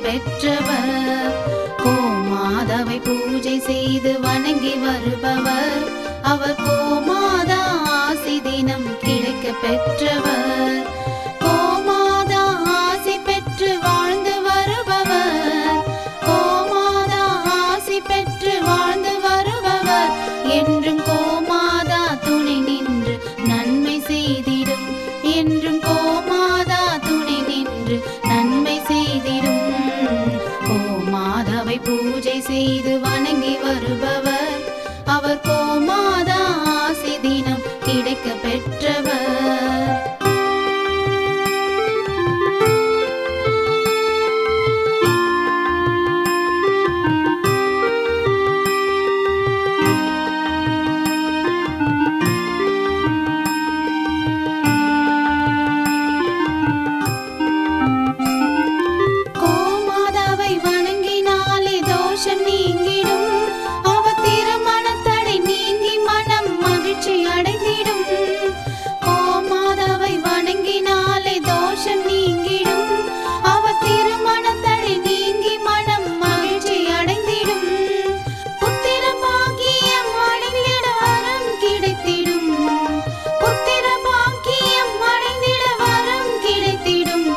பெற்றவர். கோமாதாவை பூஜை செய்து வணங்கி வருபவர். அவர் கோமாதா ஆசி தினம் கிடைக்க பெற்றவர். கோமாதா ஆசி பெற்று வாழ்ந்து வருபவர். கோமாதா ஆசி பெற்று வாழ்ந்து வருபவர். என்றும் கோமாதா துணை நின்று நன்மை செய்திடும். என்றும் கோமாதா துணை நின்று நன்மை செய்திடும். கோமாதாவை பூஜை செய்து வணங்கி வருபவர். அவர் கோமாதா ஆசி தினம் கிடைக்க பெற்றவர். கோமாதாவை வணங்கினாலே தோஷம் நீங்கிடும். அவர் திருமணத்தடை நீங்கி மனம் மகிழ்ச்சி அடைந்திடும். கோமாதாவை வணங்கினாலே தோஷம் நீங்கிடும். அவர் திருமணத்தடை நீங்கி மனம் மகிழ்ச்சி அடைந்திடும். புத்திர பாக்கியம் அடைந்திட வரம் கிடைத்திடும். புத்திர பாக்கியம் அடைந்திட வரம் கிடைத்திடும்.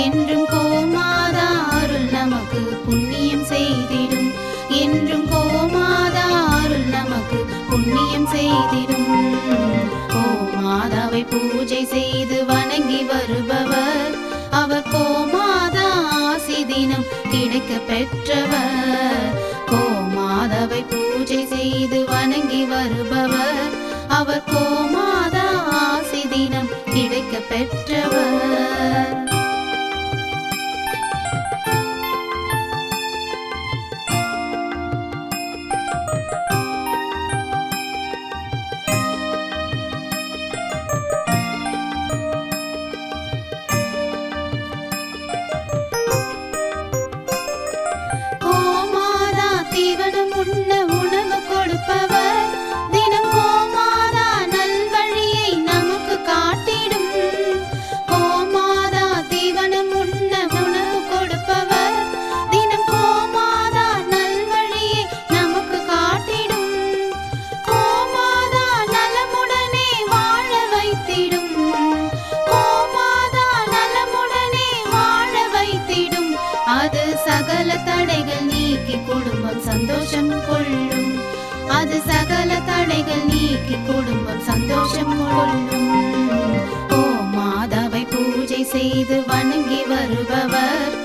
என்றும் கோமாதா அருள் நமக்கு புண்ணியம் செய்திடும். என்றும் கோமாதா அருள் நமக்கு புண்ணியம் செய்திடும். கோமாதாவை பூஜை செய்து வணங்கி வருபவர். அவர் கோமாதா ஆசி தினம் கிடைக்க பெற்றவர். கோமாதாவை பூஜை செய்து வணங்கி வருபவர். அவர் கோமாதா ஆசி தினம் கிடைக்க பெற்றவர். கோமாதா தீவனம் உண்ண உணவு கொடுப்பவர். தினம் கோமாதா நல்வழியை நமக்கு காட்டிடும். கோமாதா தீவனம் உண்ண உணவு கொடுப்பவர். தினம் கோமாதா நல்வழியை நமக்கு காட்டிடும். கோமாதா நலமுடனே வாழ வைத்திடும். கோமாதா நலமுடனே வாழ வைத்திடும். அது சகல தடைகள் நீக்கி குடும்பம் சந்தோஷம் கொள்ளும். அது சகல தடைகள் நீக்கி குடும்பம் சந்தோஷம் கொள்ளும். கோமாதாவை பூஜை செய்து வணங்கி வருபவர்.